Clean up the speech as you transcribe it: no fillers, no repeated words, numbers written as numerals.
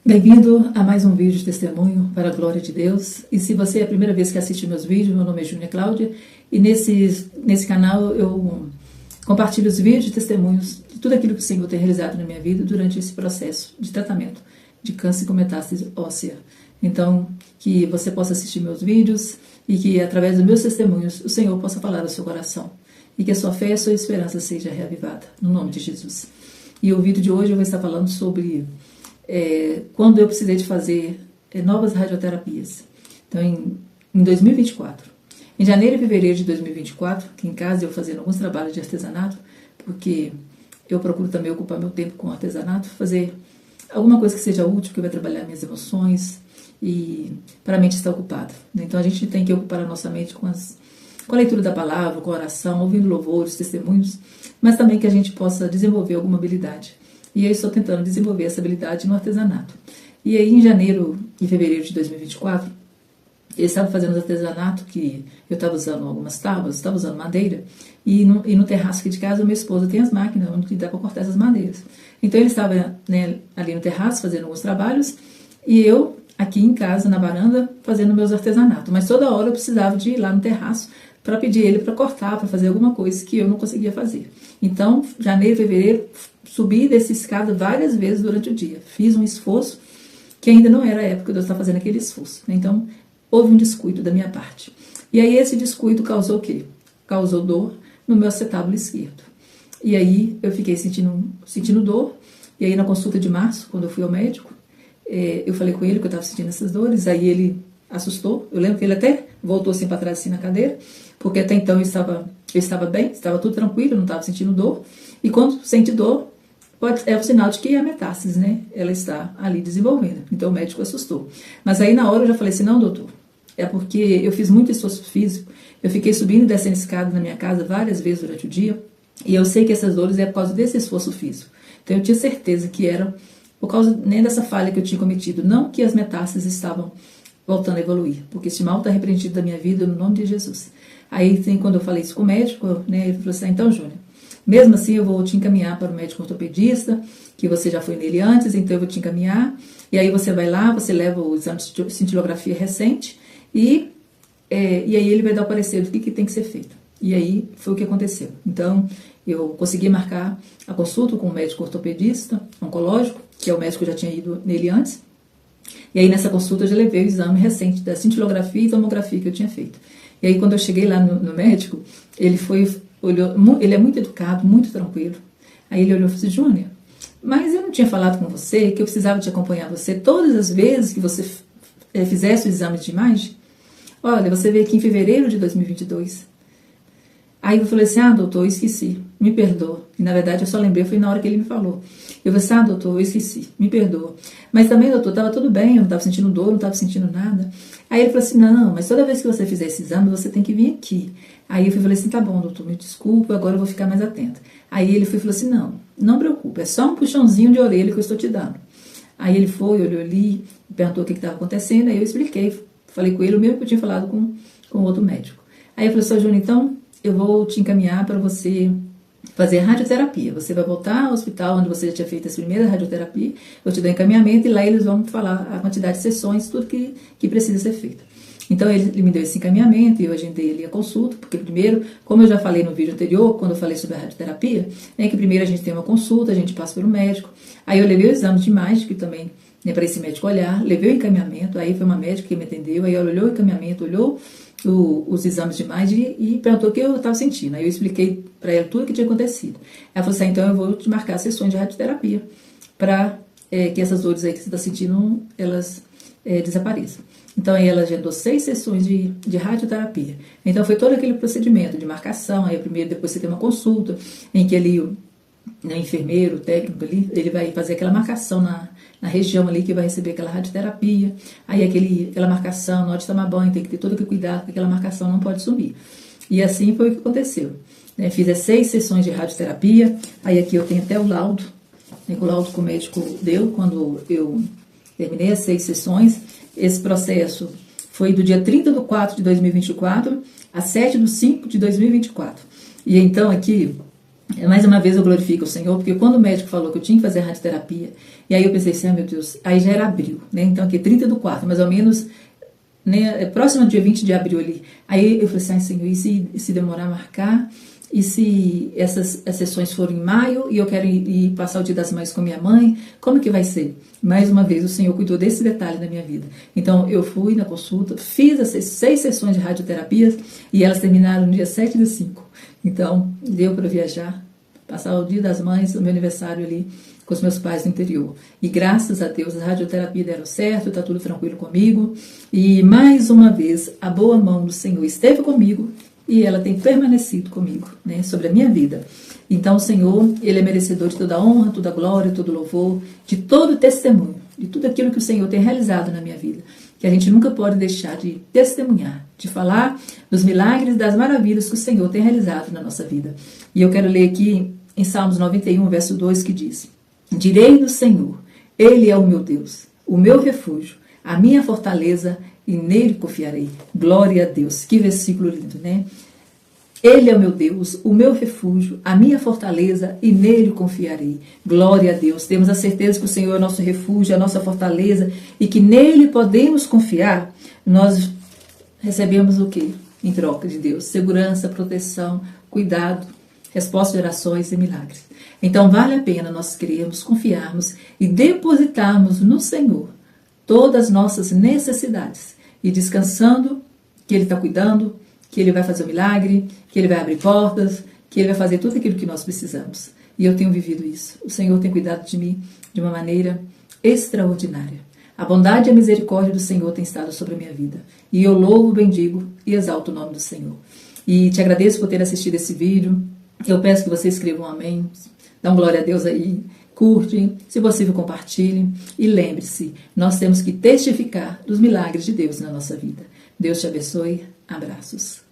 Bem-vindo a mais um vídeo de testemunho para a glória de Deus. E se você é a primeira vez que assiste meus vídeos, meu nome é Júnia Cláudia e nesse canal eu compartilho os vídeos de testemunhos de tudo aquilo que o Senhor tem realizado na minha vida durante esse processo de tratamento de câncer com metástase óssea. Então, que você possa assistir meus vídeos e que através dos meus testemunhos o Senhor possa falar ao seu coração e que a sua fé e a sua esperança seja reavivada, no nome de Jesus. E o vídeo de hoje eu vou estar falando sobre quando eu precisei de fazer novas radioterapias. Então, em 2024, em janeiro e fevereiro de 2024, aqui em casa eu fazendo alguns trabalhos de artesanato, porque eu procuro também ocupar meu tempo com artesanato, fazer alguma coisa que seja útil, que vai trabalhar minhas emoções e para a mente estar ocupada. Então, a gente tem que ocupar a nossa mente com a leitura da palavra, com a oração, ouvindo louvores, testemunhos, mas também que a gente possa desenvolver alguma habilidade. E eu estou tentando desenvolver essa habilidade no artesanato. E aí, em janeiro e fevereiro de 2024, eu estava fazendo artesanato, que eu estava usando algumas tábuas, estava usando madeira, e no terraço aqui de casa, meu esposo tem as máquinas onde dá para cortar essas madeiras. Então, ele estava ali no terraço fazendo alguns trabalhos, e eu, aqui em casa, na varanda, fazendo meus artesanatos. Mas toda hora eu precisava de ir lá no terraço para pedir ele para cortar, para fazer alguma coisa que eu não conseguia fazer. Então, janeiro, fevereiro, subi dessa escada várias vezes durante o dia. Fiz um esforço que ainda não era a época de eu estar fazendo aquele esforço. Então, houve um descuido da minha parte. E aí, esse descuido causou o quê? Causou dor no meu acetábulo esquerdo. E aí, eu fiquei sentindo dor. E aí, na consulta de março, quando eu fui ao médico, eu falei com ele que eu estava sentindo essas dores. Aí, ele assustou. Eu lembro que ele até voltou assim para trás, assim na cadeira, porque até então eu estava bem, estava tudo tranquilo, eu não estava sentindo dor. E quando sente dor, é o sinal de que é a metástase, né? Ela está ali desenvolvendo. Então o médico assustou. Mas aí na hora eu já falei assim, não, doutor, é porque eu fiz muito esforço físico, eu fiquei subindo e descendo escada na minha casa várias vezes durante o dia, e eu sei que essas dores é por causa desse esforço físico. Então eu tinha certeza que era por causa nem dessa falha que eu tinha cometido, não que as metástases estavam voltando a evoluir, porque esse mal está repreendido da minha vida no nome de Jesus. Aí, quando eu falei isso com o médico, né, ele falou assim, então, Júlia, mesmo assim eu vou te encaminhar para o médico ortopedista, que você já foi nele antes, então eu vou te encaminhar, e aí você vai lá, você leva o exame de cintilografia recente, e aí ele vai dar o parecer do que tem que ser feito. E aí foi o que aconteceu. Então, eu consegui marcar a consulta com o médico ortopedista, oncológico, que é o médico que eu já tinha ido nele antes. E aí nessa consulta eu já levei o exame recente da cintilografia e tomografia que eu tinha feito. E aí quando eu cheguei lá no médico, ele olhou, ele é muito educado, muito tranquilo. Aí ele olhou e falou assim, Júnia, mas eu não tinha falado com você que eu precisava te acompanhar você todas as vezes que você fizesse o exame de imagem? Olha, você veio aqui em fevereiro de 2022. Aí eu falei assim, doutor, eu esqueci, me perdoa. E na verdade eu só lembrei, foi na hora que ele me falou. Eu falei assim, doutor, eu esqueci, me perdoa. Mas também, doutor, estava tudo bem, eu não estava sentindo dor, não estava sentindo nada. Aí ele falou assim, não, mas toda vez que você fizer esse exame, você tem que vir aqui. Aí eu falei assim, tá bom, doutor, me desculpa, agora eu vou ficar mais atenta. Aí ele falou assim, não preocupe, é só um puxãozinho de orelha que eu estou te dando. Aí ele foi, olhou ali, perguntou o que estava acontecendo, aí eu expliquei, falei com ele o mesmo que eu tinha falado com outro médico. Aí ele falou assim, Júnior, então eu vou te encaminhar para você fazer radioterapia. Você vai voltar ao hospital onde você já tinha feito essa primeira radioterapia, eu te dou encaminhamento e lá eles vão falar a quantidade de sessões, tudo que precisa ser feito. Então ele me deu esse encaminhamento e eu agendei ali a consulta, porque primeiro, como eu já falei no vídeo anterior, quando eu falei sobre a radioterapia, que primeiro a gente tem uma consulta, a gente passa pelo médico, aí eu levei o exame de imagem, que também para esse médico olhar, levei o encaminhamento, aí foi uma médica que me atendeu, aí ela olhou o encaminhamento, olhou os exames de imagem e perguntou o que eu estava sentindo. Aí eu expliquei para ela tudo o que tinha acontecido. Ela falou assim, então eu vou te marcar sessões de radioterapia para que essas dores aí que você está sentindo, elas desapareçam. Então aí ela agendou 6 sessões de radioterapia. Então foi todo aquele procedimento de marcação, aí primeiro, depois você tem uma consulta, em que ali o enfermeiro, o técnico ali, ele vai fazer aquela marcação na região ali que vai receber aquela radioterapia, aí aquela marcação, na hora de tomar banho, tem que ter todo aquele cuidado, porque aquela marcação não pode sumir. E assim foi o que aconteceu. Fiz as 6 sessões de radioterapia, aí aqui eu tenho até o laudo, o laudo que o médico deu quando eu terminei as 6 sessões. Esse processo foi do dia 30/4 de 2024 a 7/5 de 2024. E então aqui Mais uma vez eu glorifico o Senhor, porque quando o médico falou que eu tinha que fazer radioterapia, e aí eu pensei assim, meu Deus, aí já era abril, né? Então aqui 30/4, mais ou menos, né, próximo ao dia 20 de abril ali. Aí eu falei assim, Senhor, e se demorar a marcar? E se essas as sessões forem em maio e eu quero ir passar o Dia das Mães com minha mãe, como que vai ser? Mais uma vez o Senhor cuidou desse detalhe na minha vida. Então eu fui na consulta, fiz as 6 sessões de radioterapias e elas terminaram no dia 7/5. Então deu para viajar, passar o Dia das Mães, o meu aniversário ali com os meus pais no interior. E graças a Deus a radioterapia deram certo, está tudo tranquilo comigo. E mais uma vez a boa mão do Senhor esteve comigo e ela tem permanecido comigo, né, sobre a minha vida. Então o Senhor, Ele é merecedor de toda a honra, toda a glória, todo o louvor, de todo o testemunho, de tudo aquilo que o Senhor tem realizado na minha vida. Que a gente nunca pode deixar de testemunhar, de falar dos milagres, das maravilhas que o Senhor tem realizado na nossa vida. E eu quero ler aqui em Salmos 91, verso 2, que diz: Direi do Senhor, Ele é o meu Deus, o meu refúgio, a minha fortaleza, e nele confiarei. Glória a Deus. Que versículo lindo, né? Ele é o meu Deus, o meu refúgio, a minha fortaleza, e nele confiarei. Glória a Deus. Temos a certeza que o Senhor é o nosso refúgio, a nossa fortaleza, e que nele podemos confiar. Nós recebemos o quê? Em troca de Deus? Segurança, proteção, cuidado, resposta de orações e milagres. Então vale a pena nós crermos, confiarmos e depositarmos no Senhor todas as nossas necessidades e descansando que Ele está cuidando, que Ele vai fazer o milagre, que Ele vai abrir portas, que Ele vai fazer tudo aquilo que nós precisamos. E eu tenho vivido isso. O Senhor tem cuidado de mim de uma maneira extraordinária. A bondade e a misericórdia do Senhor tem estado sobre a minha vida. E eu louvo, bendigo e exalto o nome do Senhor. E te agradeço por ter assistido esse vídeo. Eu peço que você escreva um amém. Dá um glória a Deus aí. Curte, se possível compartilhe. E lembre-se, nós temos que testificar dos milagres de Deus na nossa vida. Deus te abençoe. Abraços.